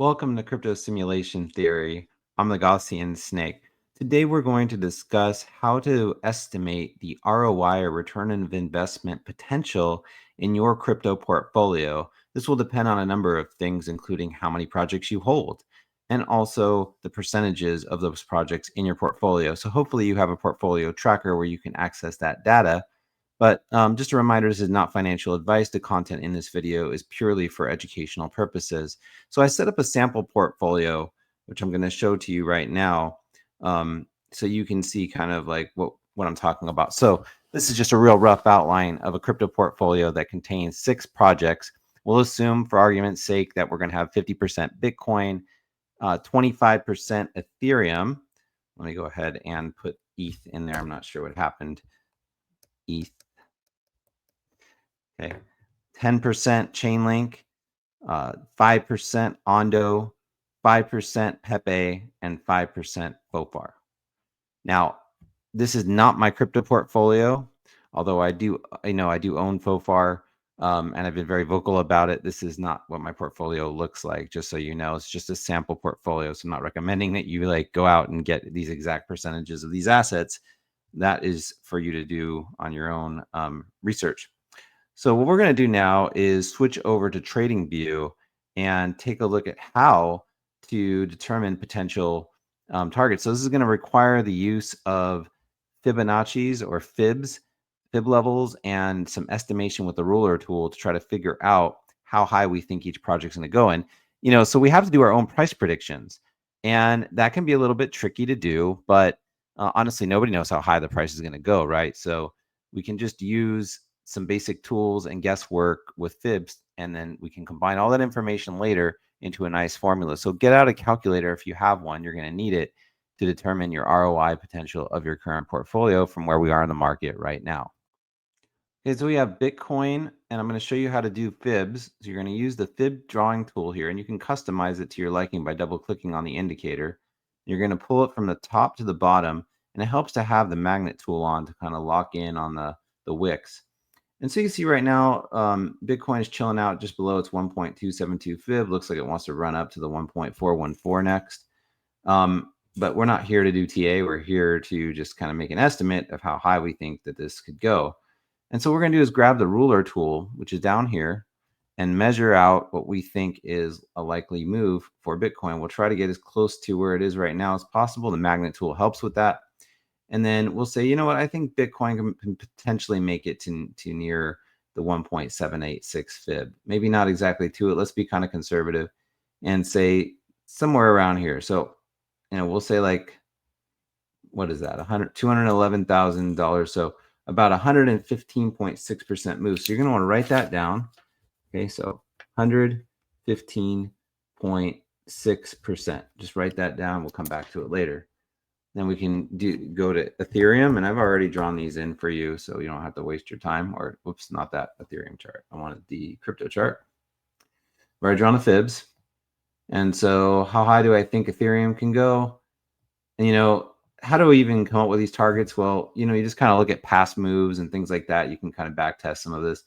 Welcome to Crypto Simulation Theory. I'm the Gaussian Snake. Today we're going to discuss how to estimate the ROI or return of investment potential in your crypto portfolio. This will depend on a number of things, including how many projects you hold and also the percentages of those projects in your portfolio. So hopefully you have a portfolio tracker where you can access that data. But just a reminder, this is not financial advice. The content in this video is purely for educational purposes. So I set up a sample portfolio, which I'm going to show to you right now, so you can see kind of like what I'm talking about. So this is just a real rough outline of a crypto portfolio that contains 6 projects. We'll assume, for argument's sake, that we're going to have 50% Bitcoin, 25% Ethereum. Let me go ahead and put ETH in there. I'm not sure what happened. ETH. Okay, 10% Chainlink, 5% Ondo, 5% Pepe, and 5% Fofar. Now, this is not my crypto portfolio, although I do own Fofar, and I've been very vocal about it. This is not what my portfolio looks like, just so you know. It's just a sample portfolio, so I'm not recommending that you like go out and get these exact percentages of these assets. That is for you to do on your own research. So what we're going to do now is switch over to TradingView and take a look at how to determine potential targets. So this is going to require the use of Fibonacci's or fib levels and some estimation with the ruler tool to try to figure out how high we think each project's going to go in. So we have to do our own price predictions, and that can be a little bit tricky to do, but honestly, nobody knows how high the price is going to go, right? So we can just use some basic tools and guesswork with fibs, and then we can combine all that information later into a nice formula. So get out a calculator if you have one. You're going to need it to determine your ROI potential of your current portfolio from where we are in the market right now. Okay, so we have Bitcoin, and I'm going to show you how to do fibs. So you're going to use the fib drawing tool here, and you can customize it to your liking by double clicking on the indicator. You're going to pull it from the top to the bottom, and it helps to have the magnet tool on to kind of lock in on the wicks. And so you can see right now, Bitcoin is chilling out just below its 1.272 fib. Looks like it wants to run up to the 1.414 next. But we're not here to do TA. We're here to just kind of make an estimate of how high we think that this could go. And so what we're going to do is grab the ruler tool, which is down here, and measure out what we think is a likely move for Bitcoin. We'll try to get as close to where it is right now as possible. The magnet tool helps with that. And then we'll say, you know what, I think Bitcoin can potentially make it to near the 1.786 fib. Maybe not exactly to it. Let's be kind of conservative and say somewhere around here. So, we'll say like, what is that? $211,000. So about 115.6% move. So you're going to want to write that down. Okay, so 115.6%. Just write that down. We'll come back to it later. Then we can go to Ethereum, and I've already drawn these in for you, so you don't have to waste your time. Or, whoops, not that Ethereum chart. I wanted the crypto chart. I've already drawn the fibs. And so how high do I think Ethereum can go? And, how do we even come up with these targets? Well, you just kind of look at past moves and things like that. You can kind of back test some of this.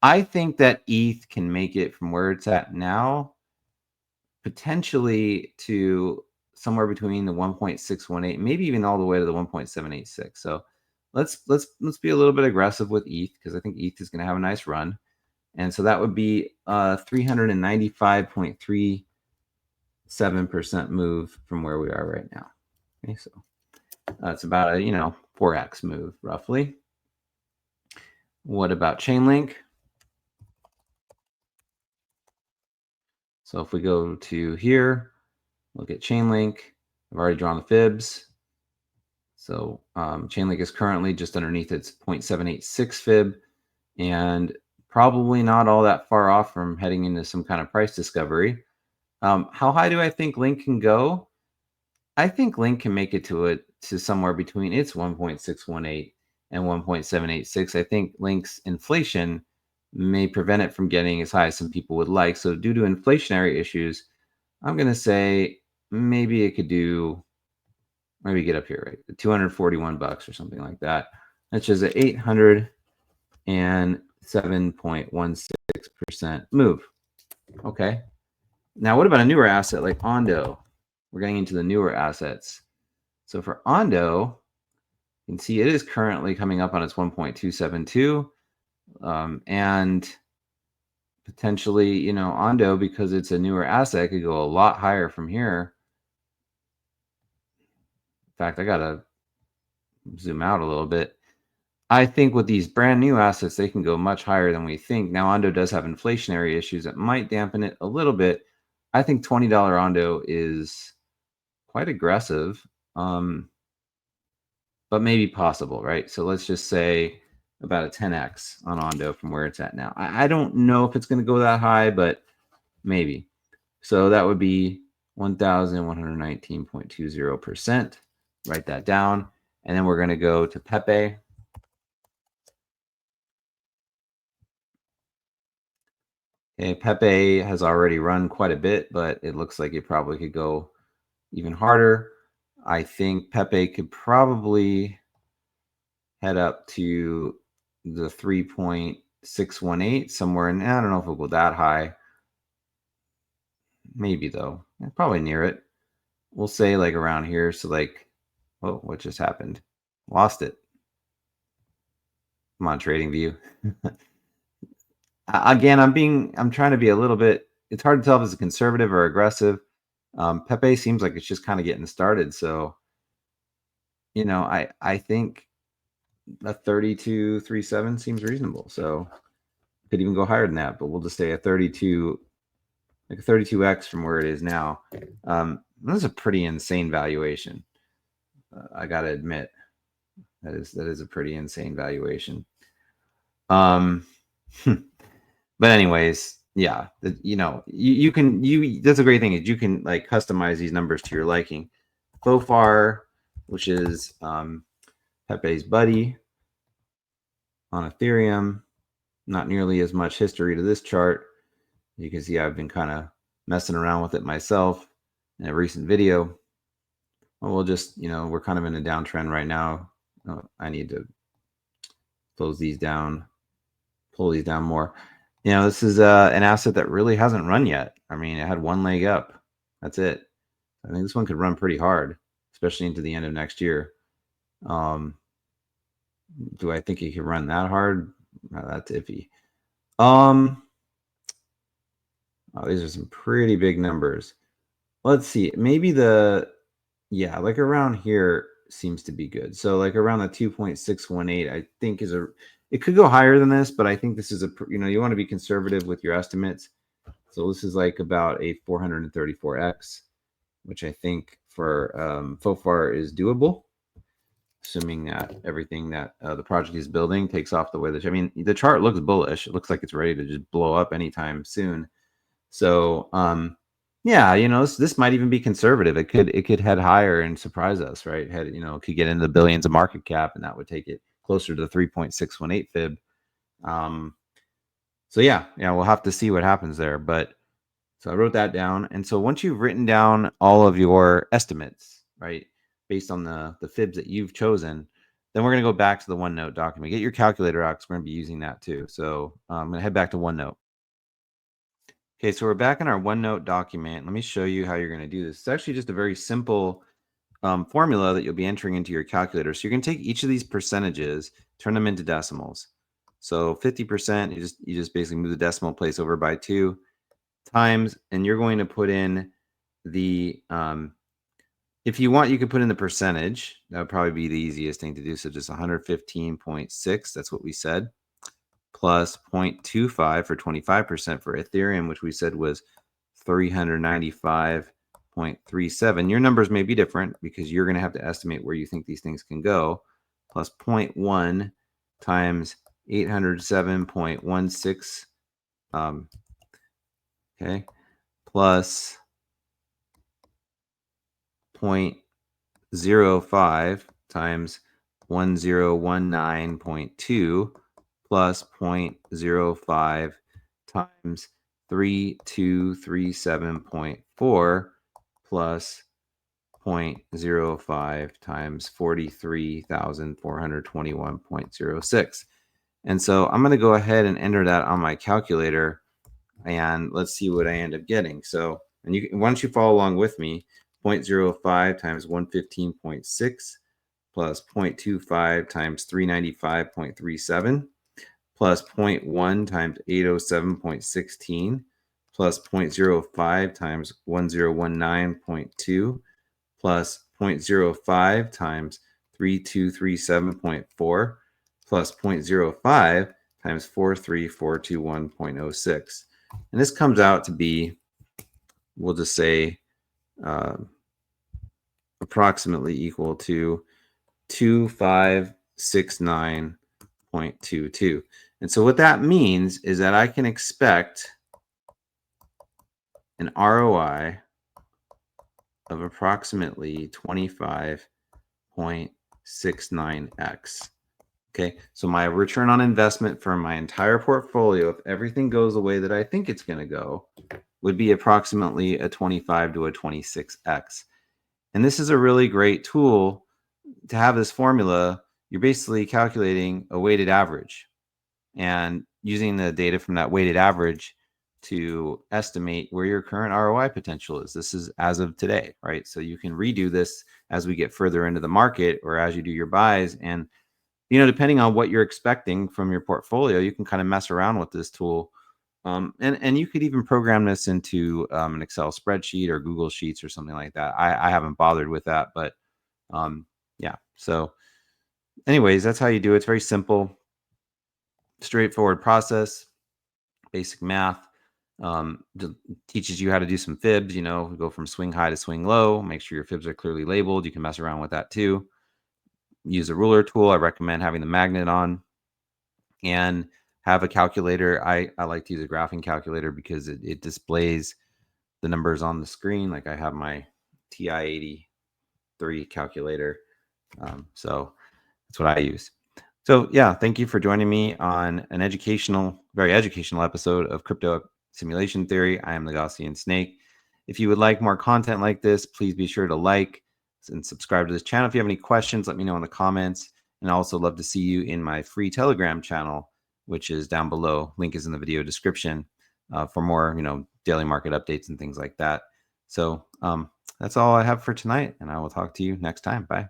I think that ETH can make it from where it's at now, potentially to somewhere between the 1.618, maybe even all the way to the 1.786. So let's be a little bit aggressive with ETH, because I think ETH is going to have a nice run. And so that would be 395.37% move from where we are right now. Okay, so that's about a 4x move roughly. What about Chainlink? So if we go to here, look at Chainlink. I've already drawn the fibs. So Chainlink is currently just underneath its 0.786 fib, and probably not all that far off from heading into some kind of price discovery. How high do I think Link can go? I think Link can make it to somewhere between its 1.618 and 1.786. I think Link's inflation may prevent it from getting as high as some people would like. So due to inflationary issues, I'm going to say maybe it could do, maybe get up here, right? $241 or something like that. That's just an 807.16% move. Okay. Now, what about a newer asset like Ondo? We're getting into the newer assets. So for Ondo, you can see it is currently coming up on its 1.272. And potentially, you know, Ondo, because it's a newer asset, could go a lot higher from here. In fact, I got to zoom out a little bit. I think with these brand new assets, they can go much higher than we think. Now, Ondo does have inflationary issues that might dampen it a little bit. I think $20 Ondo is quite aggressive, but maybe possible, right? So let's just say about a 10x on Ondo from where it's at now. I don't know if it's going to go that high, but maybe. So that would be 1,119.20%. Write that down. And then we're going to go to Pepe. Okay, Pepe has already run quite a bit, but it looks like it probably could go even harder. I think Pepe could probably head up to the 3.618 somewhere. And I don't know if it'll go that high. Maybe though. Probably near it. We'll say like around here. So like, oh, what just happened? Lost it. I'm on trading view. Again, I'm trying to be a little bit, it's hard to tell if it's conservative or aggressive. Pepe seems like it's just kind of getting started. So, you know, I think a 32.37 seems reasonable. So could even go higher than that, but we'll just say a 32, like a 32x from where it is now. That's a pretty insane valuation. I got to admit, that is a pretty insane valuation. But anyways, yeah, you know, you can that's a great thing is you can like customize these numbers to your liking. Fofar, which is Pepe's buddy on Ethereum, not nearly as much history to this chart. You can see I've been kind of messing around with it myself in a recent video. Well, we'll just, you know, we're kind of in a downtrend right now. I need to close these down, pull these down more. You know, this is an asset that really hasn't run yet. I mean, it had one leg up. That's it. I think this one could run pretty hard, especially into the end of next year. Do I think it could run that hard? That's iffy. Oh, these are some pretty big numbers. Let's see. Maybe yeah, like around here seems to be good. So like around the 2.618, I think it could go higher than this, but I think this is you know, you want to be conservative with your estimates. So this is like about a 434x, which I think for Fofar is doable, assuming that everything that the project is building takes off the way that, I mean, the chart looks bullish. It looks like it's ready to just blow up anytime soon. So, yeah, you know, this might even be conservative. It could head higher and surprise us, right? You know, it could get into the billions of market cap, and that would take it closer to the 3.618 fib. So yeah, we'll have to see what happens there. But so I wrote that down, and so once you've written down all of your estimates, right, based on the fibs that you've chosen, then we're going to go back to the OneNote document. Get your calculator out because we're going to be using that too. So I'm going to head back to OneNote. Okay, so we're back in our OneNote document. Let me show you how you're going to do this. It's actually just a very simple formula that you'll be entering into your calculator. So you're going to take each of these percentages, turn them into decimals. So 50%, you just basically move the decimal place over by 2 times, and you're going to put in the, if you want, you could put in the percentage. That would probably be the easiest thing to do. So just 115.6, that's what we said, plus 0.25 for 25% for Ethereum, which we said was 395.37. Your numbers may be different because you're going to have to estimate where you think these things can go, plus 0.1 times 807.16, okay, plus 0.05 times 1019.2 plus 0.05 times 3237.4 plus 0.05 times 43,421.06. And so I'm going to go ahead and enter that on my calculator, and let's see what I end up getting. So And why don't you follow along with me? 0.05 times 115.6 plus 0.25 times 395.37 plus 0.1 times 807.16 plus 0.05 times 1019.2 plus 0.05 times 3237.4 plus 0.05 times 43421.06. And this comes out to be, we'll just say, approximately equal to 2569.22. And so what that means is that I can expect an ROI of approximately 25.69x. Okay, so my return on investment for my entire portfolio, if everything goes the way that I think it's going to go, would be approximately a 25 to a 26x. And this is a really great tool to have this formula. You're basically calculating a weighted average and using the data from that weighted average to estimate where your current ROI potential is. This is as of today, right? So you can redo this as we get further into the market or as you do your buys. And, depending on what you're expecting from your portfolio, you can kind of mess around with this tool. And you could even program this into an Excel spreadsheet or Google Sheets or something like that. I haven't bothered with that, but yeah. So anyways, that's how you do it. It's very simple, straightforward process, basic math. Teaches you how to do some fibs, go from swing high to swing low. Make sure your fibs are clearly labeled. You can mess around with that too. Use a ruler tool. I recommend having the magnet on and have a calculator. I like to use a graphing calculator because it displays the numbers on the screen. Like I have my TI-83 calculator. So that's what I use. So yeah, thank you for joining me on an very educational episode of Crypto Simulation Theory. I am the Gaussian Snake. If you would like more content like this, please be sure to like and subscribe to this channel. If you have any questions, let me know in the comments. And I also love to see you in my free Telegram channel, which is down below. Link is in the video description for more, daily market updates and things like that. So that's all I have for tonight, and I will talk to you next time. Bye.